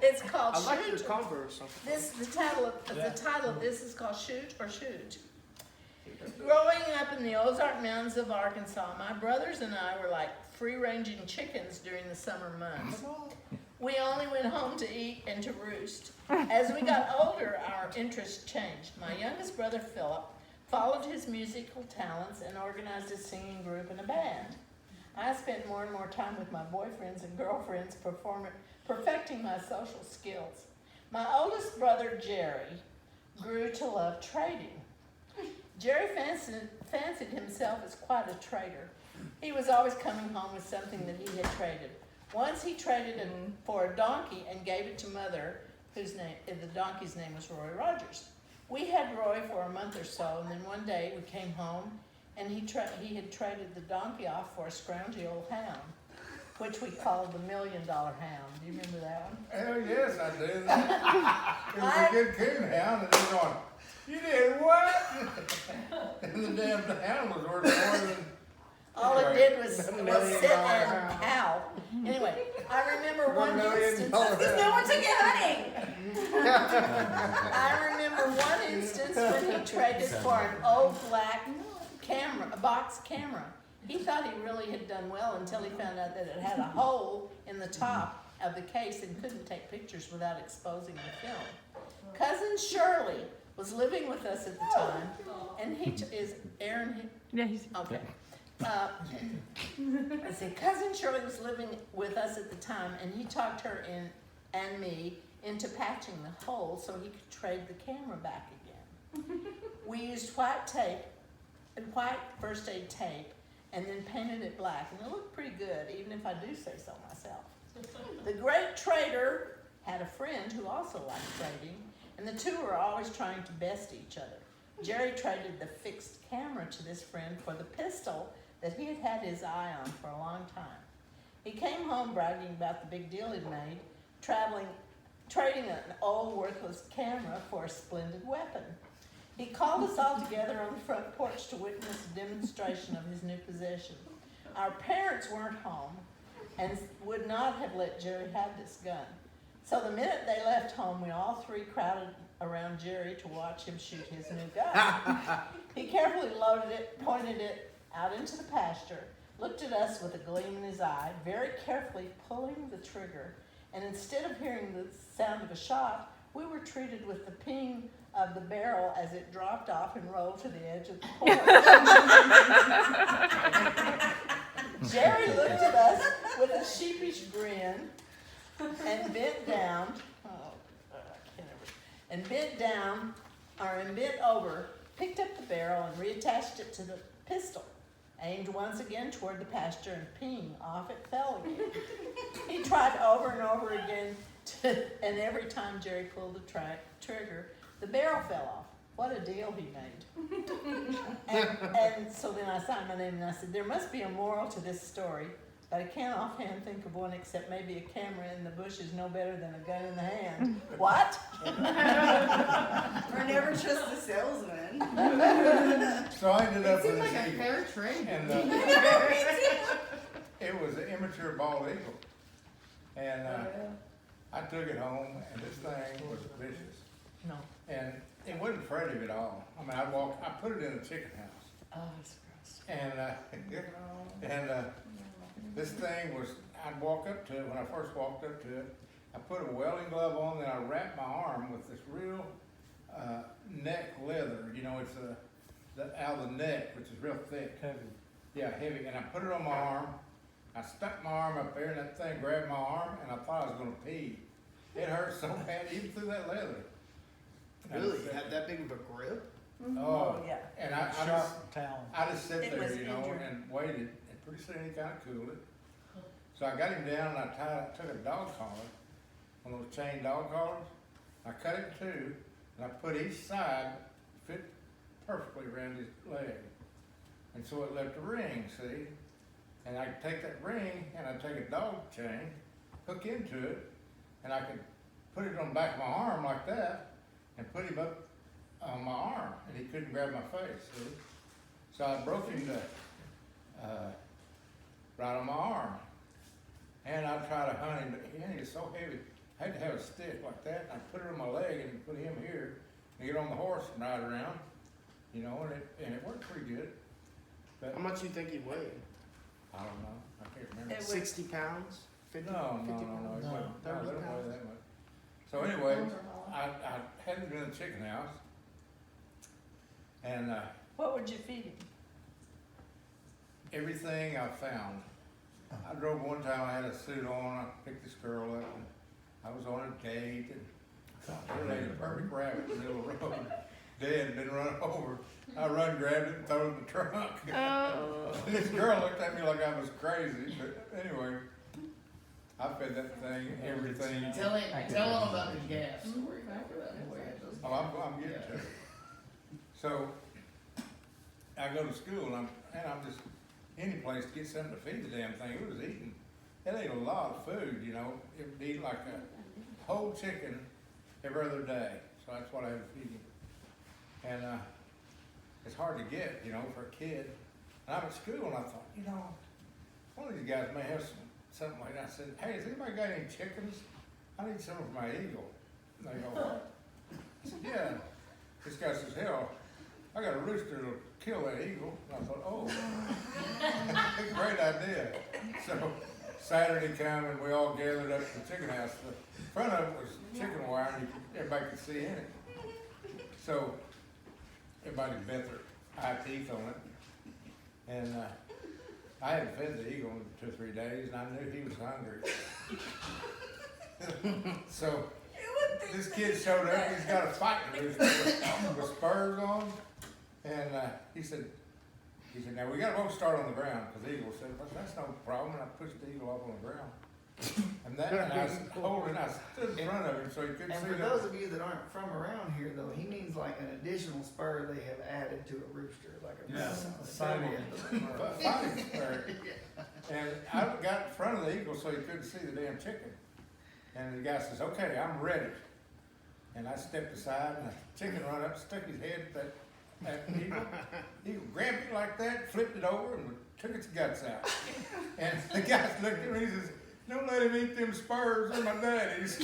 It's called I like your Shoot. Converse. The title of this is called Shoot or Shoot. Growing up in the Ozark Mountains of Arkansas, my brothers and I were like free-ranging chickens during the summer months. We only went home to eat and to roost. As we got older, our interests changed. My youngest brother, Philip, followed his musical talents and organized a singing group and a band. I spent more and more time with my boyfriends and girlfriends perfecting my social skills. My oldest brother, Jerry, grew to love trading. Jerry fancied himself as quite a trader. He was always coming home with something that he had traded. Once he traded for a donkey and gave it to Mother, the donkey's name was Roy Rogers. We had Roy for a month or so, and then one day we came home, and he had traded the donkey off for a scroungy old hound, which we called the $1 Million Hound. Do you remember that one? Hell yes, I do. It was a good coon hound, and they're going, you did what? And the damn hound was worth more than... All it did was sit and howl. Anyway, I remember one instance. Because no one took it hunting. I remember one instance when he traded for an old black camera, a box camera. He thought he really had done well until he found out that it had a hole in the top of the case and couldn't take pictures without exposing the film. Cousin Shirley was living with us at the time, and is Aaron. Yeah, he's Okay. Let's see. Cousin Shirley was living with us at the time, and he talked her and me into patching the hole so he could trade the camera back again. We used white first aid tape, and then painted it black, and it looked pretty good, even if I do say so myself. The great trader had a friend who also liked trading, and the two were always trying to best each other. Jerry traded the fixed camera to this friend for the pistol that he had had his eye on for a long time. He came home bragging about the big deal he'd made, trading an old worthless camera for a splendid weapon. He called us all together on the front porch to witness a demonstration of his new possession. Our parents weren't home and would not have let Jerry have this gun. So the minute they left home, we all three crowded around Jerry to watch him shoot his new gun. He carefully loaded it, pointed it out into the pasture, looked at us with a gleam in his eye, very carefully pulling the trigger, and instead of hearing the sound of a shot, we were treated with the ping of the barrel as it dropped off and rolled to the edge of the porch. Jerry looked at us with a sheepish grin and bent down, bent over, picked up the barrel and reattached it to the pistol, aimed once again toward the pasture, and ping, off it fell again. He tried over and over again, and every time Jerry pulled the trigger, the barrel fell off. What a deal he made. and so then I signed my name and I said, there must be a moral to this story, but I can't offhand think of one except maybe a camera in the bush is no better than a gun in the hand. What? Or never trust the salesman. So I ended up with Seems like this a eagle. fair trade. And it was an immature bald eagle. And I took it home, and this thing was vicious. No. And it wasn't afraid of it all. I mean, I put it in a chicken house. Oh, it's gross. And this thing was, I'd walk up to it, when I first walked up to it, I put a welding glove on, then I wrapped my arm with this real neck leather. You know, it's out of the neck, which is real thick. Heavy. Yeah, heavy. And I put it on my arm. I stuck my arm up there, and that thing grabbed my arm, and I thought I was going to pee. It hurt so bad, even through that leather. Really? You had that big of a grip? Oh, yeah. and I just, Sharp talon. I just sit It there, was you know, injured. and waited, and pretty soon he kind of cooled it. So I got him down, and I took a dog collar, one of those chain dog collars. I cut it in two, and I put each side fit perfectly around his leg. And so it left a ring, see? And I could take that ring, and I'd take a dog chain, hook into it, and I could put it on the back of my arm like that, and put him up on my arm, and he couldn't grab my face, see? So I broke him right on my arm. And I tried to hunt him, but he is so heavy. I had to have a stick like that, and I put it on my leg and put him here, and get on the horse and ride around, you know, and it worked pretty good. But How much you think he weighed? I don't know, I can't remember. It was- 60 pounds? 50, No, 50 it pounds? wasn't, no, 30 they don't weigh pounds? that much. So anyway, I hadn't been in the chicken house, and, What would you feed him? everything I found. I drove one time, I had a suit on, I picked this girl up, and I was on a date, and I laid a perfect rabbit in the middle of the road, dead, been run over. I run, grabbed it, and threw it in the trunk. And this girl looked at me like I was crazy, but anyway, I fed that thing everything. Tell him about the gas story after that. Oh, I'm getting to it. So, I go to school and I'm just, any place to get something to feed the damn thing. It was eating, it ate a lot of food, you know. It would eat like a whole chicken every other day. So that's what I had to feed him. And, it's hard to get, you know, for a kid. And I'm at school and I thought, you know, one of these guys may have something like that. I said, hey, has anybody got any chickens? I need some of my eagle. And they go, what? I said, yeah. This guy says, hell, I got a rooster that'll kill that eagle. And I thought, oh, great idea. So Saturday come and we all gathered up at the chicken house. The front of it was chicken wire and everybody could see in it. So everybody bet their eye teeth on it. And I hadn't fed the eagle in 2 or 3 days and I knew he was hungry. So this kid showed up, he's got a fighting rooster with spurs on, and he said, now we gotta both start on the ground, because the eagle said, well, that's no problem, and I pushed the eagle up on the ground. And I was holding, I stood in front of him so he couldn't And see for that. those of you that aren't from around here, though, he means like an additional spur they have added to a rooster, like a Yeah, sign Fighting spur. And I got in front of the eagle so he couldn't see the damn chicken. And the guy says, okay, I'm ready. And I stepped aside and the chicken run up, stuck his head at that eagle. He grabbed it like that, flipped it over and took its guts out. And the guy looked at me and he says, don't let him eat them spurs, they're my daddy's.